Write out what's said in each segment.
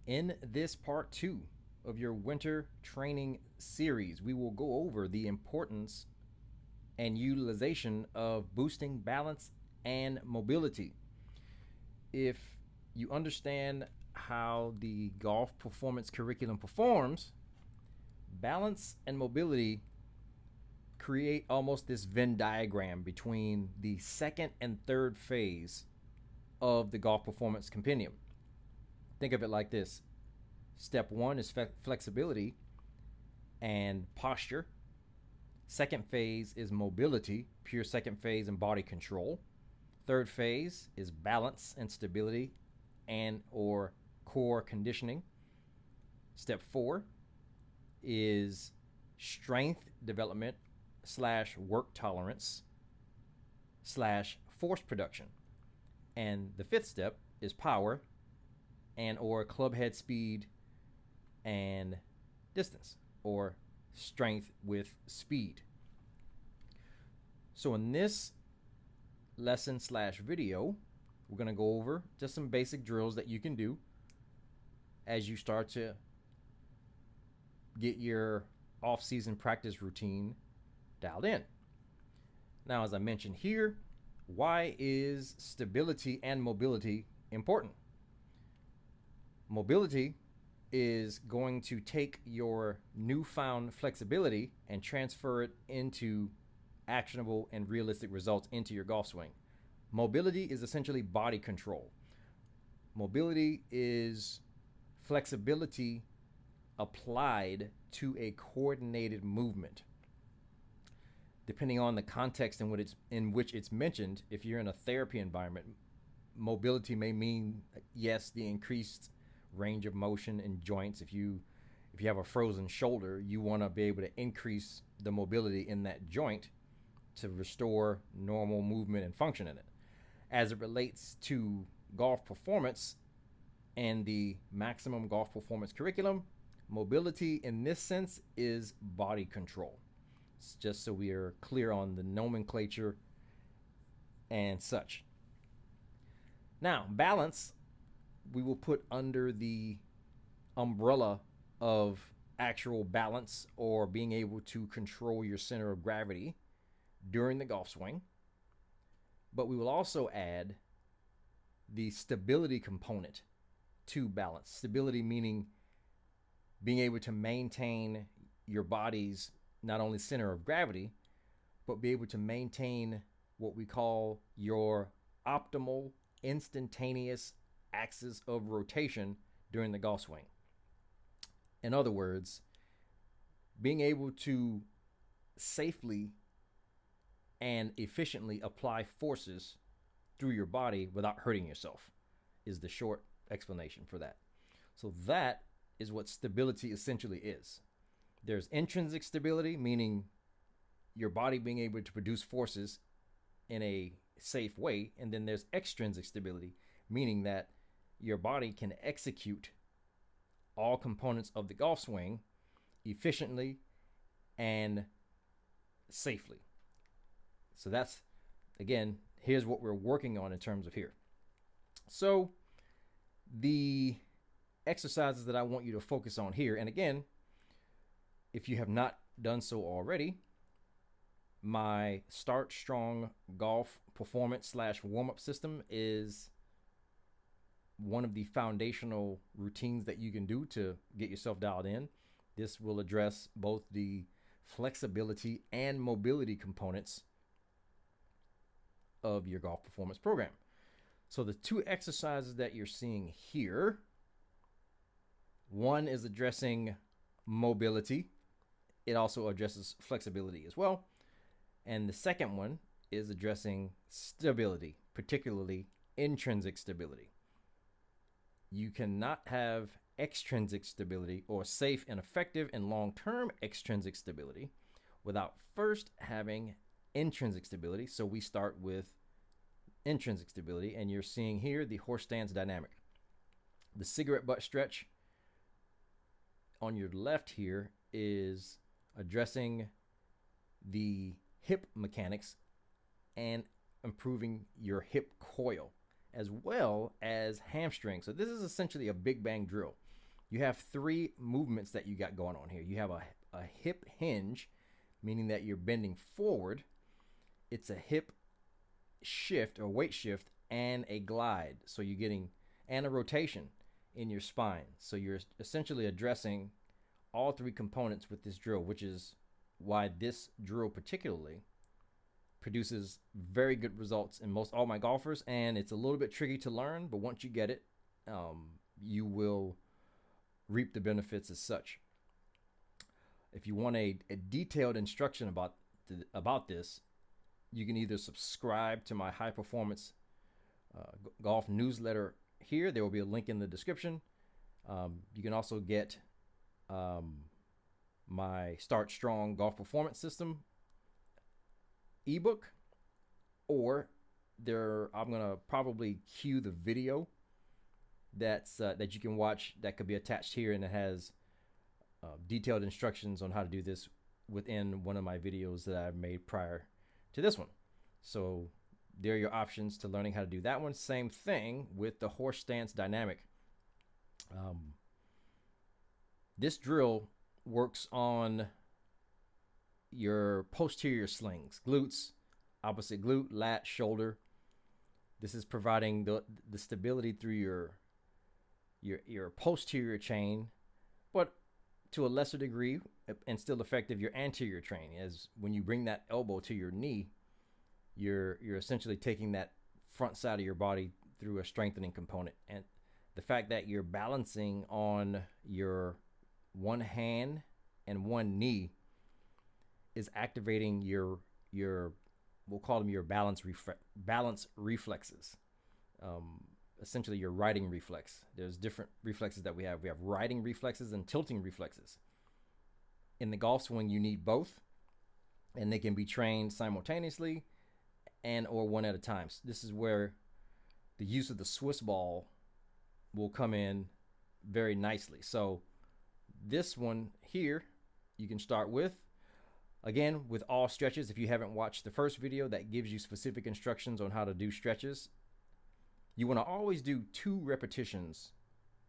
In this part two of your winter training series, we will go over the importance and utilization of boosting balance and mobility. If you understand how the golf performance curriculum performs, balance and mobility create almost this Venn diagram between the second and third phase of the golf performance compendium. Think of it like this. Step one is flexibility and posture. Second phase is mobility, pure second phase and body control. Third phase is balance and stability and or core conditioning. Step four is strength development / work tolerance / force production. And the fifth step is power and or club head speed and distance, or strength with speed. So in this lesson / video, we're going to go over just some basic drills that you can do as you start to get your off-season practice routine dialed in. Now, as I mentioned here, why is stability and mobility important? Mobility is going to take your newfound flexibility and transfer it into actionable and realistic results into your golf swing. Mobility is essentially body control. Mobility is flexibility applied to a coordinated movement. Depending on the context in which it's mentioned, if you're in a therapy environment, mobility may mean, yes, the increased range of motion in joints. If you have a frozen shoulder, you want to be able to increase the mobility in that joint to restore normal movement and function in it. As it relates to golf performance and the maximum golf performance curriculum, mobility in this sense is body control. It's just so we are clear on the nomenclature and such. Now, balance we will put under the umbrella of actual balance or being able to control your center of gravity during the golf swing. But we will also add the stability component to balance. Stability meaning being able to maintain your body's not only center of gravity, but be able to maintain what we call your optimal instantaneous axis of rotation during the golf swing. In other words, being able to safely and efficiently apply forces through your body without hurting yourself is the short explanation for that. So that is what stability essentially is. There's intrinsic stability, meaning your body being able to produce forces in a safe way. And then there's extrinsic stability, meaning that your body can execute all components of the golf swing efficiently and safely. So that's, again, here's what we're working on in terms of here. So the exercises that I want you to focus on here, and again, if you have not done so already, my Start Strong Golf Performance / warm-up system is one of the foundational routines that you can do to get yourself dialed in. This will address both the flexibility and mobility components of your golf performance program. So the two exercises that you're seeing here, one is addressing mobility. It also addresses flexibility as well. And the second one is addressing stability, particularly intrinsic stability. You cannot have extrinsic stability or safe and effective and long-term extrinsic stability without first having intrinsic stability. So we start with intrinsic stability, and you're seeing here the horse stance dynamic. The cigarette butt stretch on your left here is addressing the hip mechanics and improving your hip coil, as well as hamstring. So this is essentially a big bang drill. you have three movements that you got going on here. You have a hip hinge, meaning that you're bending forward. It's a hip shift or weight shift and a glide. So you're getting, and a rotation in your spine. So you're essentially addressing all three components with this drill, which is why this drill particularly produces very good results in most all my golfers. And it's a little bit tricky to learn, but once you get it, you will reap the benefits as such. If you want a detailed instruction about this, you can either subscribe to my high performance golf newsletter here. There will be a link in the description. You can also get my Start Strong Golf Performance System ebook, or I'm gonna probably cue the video that you can watch that could be attached here, and it has detailed instructions on how to do this within one of my videos that I've made prior to this one. So there are your options to learning how to do that one. Same thing with the horse stance dynamic. This drill works on your posterior slings, glutes, opposite glute, lat, shoulder. This is providing the stability through your posterior chain, but to a lesser degree and still effective, your anterior chain. As when you bring that elbow to your knee, you're essentially taking that front side of your body through a strengthening component. And the fact that you're balancing on your one hand and one knee is activating your we'll call them your balance reflexes. Essentially your riding reflex. There's different reflexes that we have. We have riding reflexes and tilting reflexes. In the golf swing, you need both, and they can be trained simultaneously and or one at a time. So this is where the use of the Swiss ball will come in very nicely. So this one here, you can start with, again, with all stretches. If you haven't watched the first video that gives you specific instructions on how to do stretches, you want to always do 2 repetitions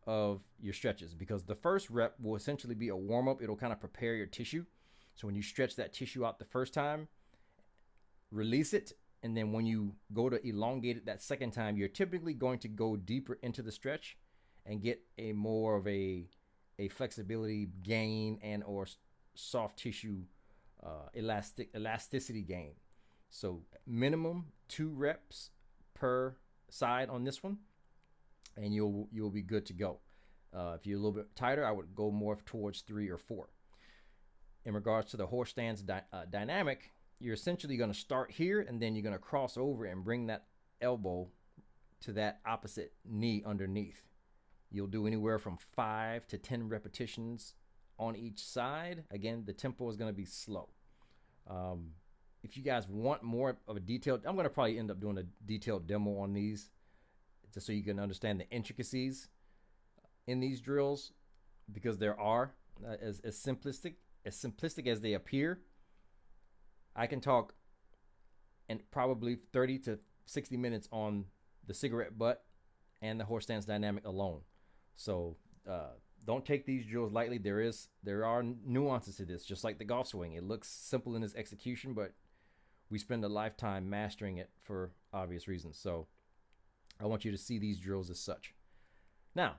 of your stretches, because the first rep will essentially be a warm-up. It'll kind of prepare your tissue. So when you stretch that tissue out the first time, release it, and then when you go to elongate it that second time, you're typically going to go deeper into the stretch and get a more of a flexibility gain and or soft tissue elasticity gain. So minimum 2 reps per side on this one, and you'll be good to go. If you're a little bit tighter, I would go more towards 3 or 4. In regards to the horse stance dynamic, you're essentially going to start here, and then you're going to cross over and bring that elbow to that opposite knee underneath. You'll do anywhere from 5 to 10 repetitions on each side. Again, the tempo is going to be slow. If you guys want more of a detailed, I'm going to probably end up doing a detailed demo on these just so you can understand the intricacies in these drills, because there are as simplistic as they appear. I can talk in probably 30 to 60 minutes on the cigarette butt and the horse stance dynamic alone. So don't take these drills lightly. There are nuances to this, just like the golf swing. It looks simple in its execution, but we spend a lifetime mastering it for obvious reasons. So I want you to see these drills as such. Now,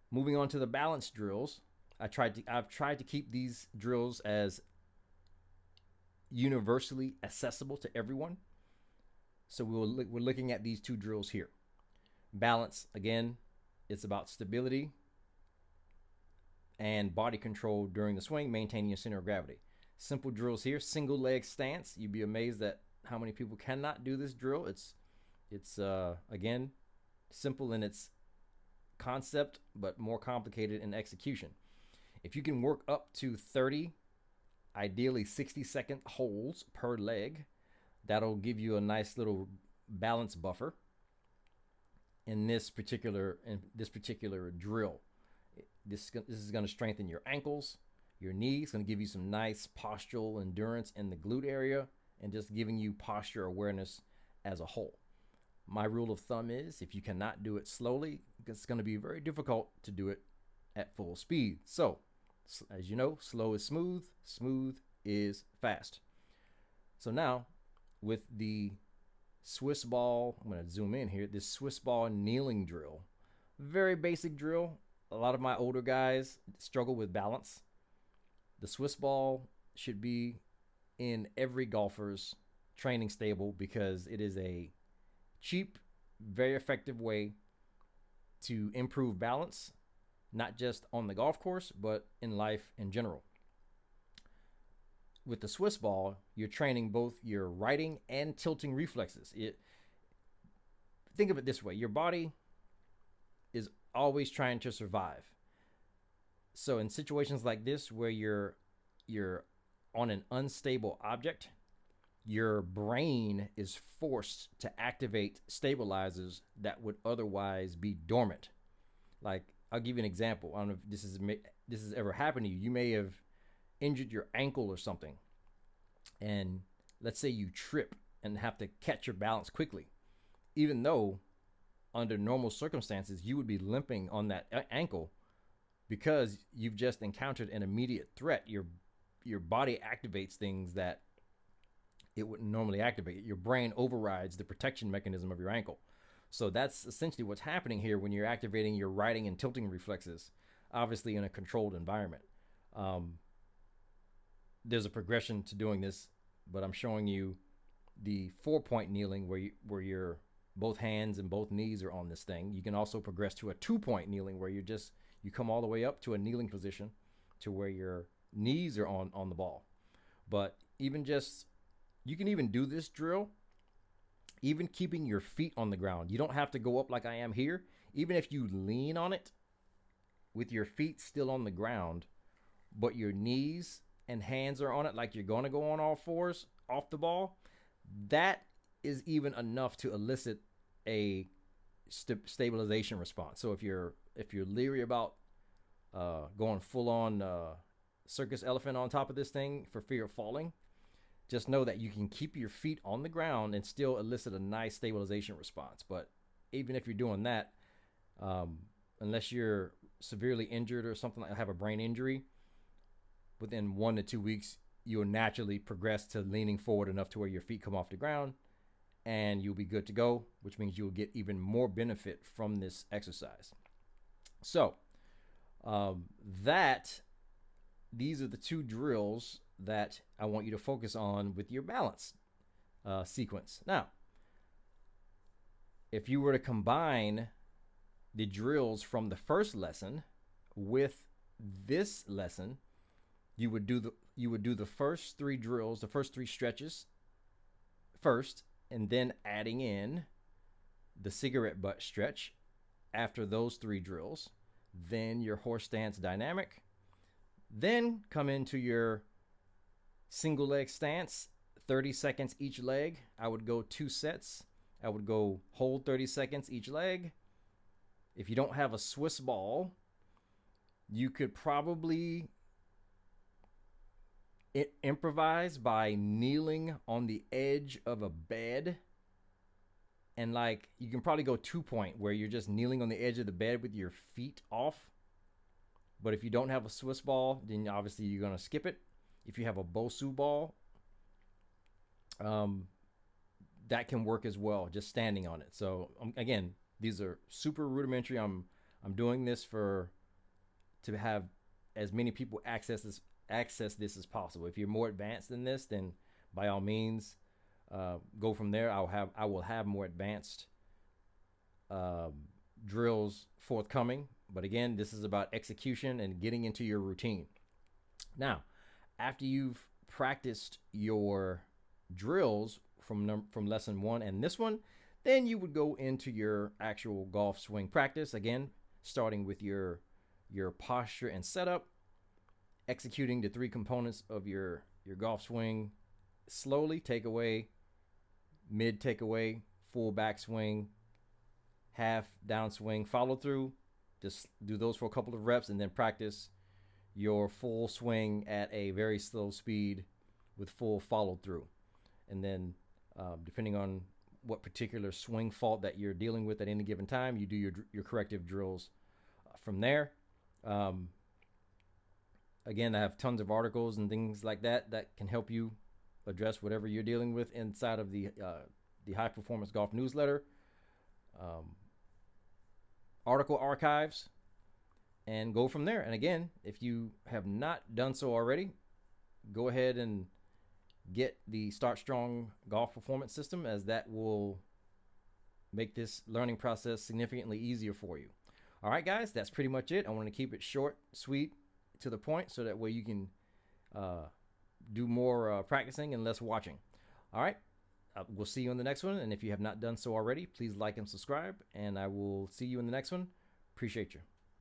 moving on to the balance drills, I've tried to keep these drills as universally accessible to everyone. So we're looking at these 2 drills here. Balance, again, it's about stability and body control during the swing, maintaining your center of gravity. Simple drills here. Single leg stance. You'd be amazed at how many people cannot do this drill. It's again, simple in its concept, but more complicated in execution. If you can work up to 30, ideally 60-second holds per leg, that'll give you a nice little balance buffer in this particular drill. This is going to strengthen your ankles, your knees. It's going to give you some nice postural endurance in the glute area, and just giving you posture awareness as a whole. My rule of thumb is, if you cannot do it slowly, it's going to be very difficult to do it at full speed. So, as you know, slow is smooth, smooth is fast. So now, with the Swiss ball, I'm going to zoom in here, this Swiss ball kneeling drill. Very basic drill. A lot of my older guys struggle with balance. The Swiss ball should be in every golfer's training stable because it is a cheap, very effective way to improve balance, not just on the golf course, but in life in general. With the Swiss ball, you're training both your righting and tilting reflexes. Think of it this way: your body is always trying to survive. So in situations like this where you're on an unstable object, your brain is forced to activate stabilizers that would otherwise be dormant. Like, I'll give you an example. I don't know if this has ever happened to you. You may have injured your ankle or something, and let's say you trip and have to catch your balance quickly, even though under normal circumstances you would be limping on that ankle because you've just encountered an immediate threat. Your body activates things that it wouldn't normally activate. Your brain overrides the protection mechanism of your ankle. So that's essentially what's happening here when you're activating your righting and tilting reflexes, obviously in a controlled environment. There's a progression to doing this, but I'm showing you the 4-point kneeling where your both hands and both knees are on this thing. You can also progress to a 2-point kneeling where you come all the way up to a kneeling position to where your knees are on the ball. But you can even do this drill even keeping your feet on the ground. You don't have to go up like I am here. Even if you lean on it with your feet still on the ground, but your knees and hands are on it like you're going to go on all fours off the ball, that is even enough to elicit a stabilization response. So if you're leery about going full on circus elephant on top of this thing for fear of falling, just know that you can keep your feet on the ground and still elicit a nice stabilization response. But even if you're doing that, unless you're severely injured or something, like have a brain injury, within 1 to 2 weeks, you'll naturally progress to leaning forward enough to where your feet come off the ground and you'll be good to go, which means you'll get even more benefit from this exercise. So these are the 2 drills that I want you to focus on with your balance sequence. Now, if you were to combine the drills from the first lesson with this lesson, you would do the first 3 drills, the first 3 stretches first, and then adding in the cigarette butt stretch after those 3 drills, then your horse stance dynamic, then come into your single leg stance, 30 seconds each leg. I would go 2 sets. I would go hold 30 seconds each leg. If you don't have a Swiss ball, you could probably improvise by kneeling on the edge of a bed. And you can probably go 2-point where you're just kneeling on the edge of the bed with your feet off. But if you don't have a Swiss ball, then obviously you're going to skip it. If you have a Bosu ball, that can work as well, just standing on it. So again, these are super rudimentary. I'm doing this to have as many people access this as possible. If you're more advanced than this, then by all means, go from there. I will have more advanced drills forthcoming. But again, this is about execution and getting into your routine. Now, after you've practiced your drills from lesson 1 and this one, then you would go into your actual golf swing practice. Again, starting with your posture and setup, executing the 3 components of your golf swing slowly: takeaway, mid takeaway, full backswing, half downswing, follow through. Just do those for a couple of reps and then practice your full swing at a very slow speed with full follow through. And then depending on what particular swing fault that you're dealing with at any given time, you do your corrective drills from there. Um, Again, I have tons of articles and things like that that can help you address whatever you're dealing with inside of the High Performance Golf newsletter, um, article archives, and go from there. And again, if you have not done so already, go ahead and get the Start Strong Golf Performance System, as that will make this learning process significantly easier for you. All right, guys, that's pretty much it. I want to keep it short, sweet, to the point, so that way you can do more practicing and less watching. All right, we'll see you in the next one. And if you have not done so already, please like and subscribe. And I will see you in the next one. Appreciate you.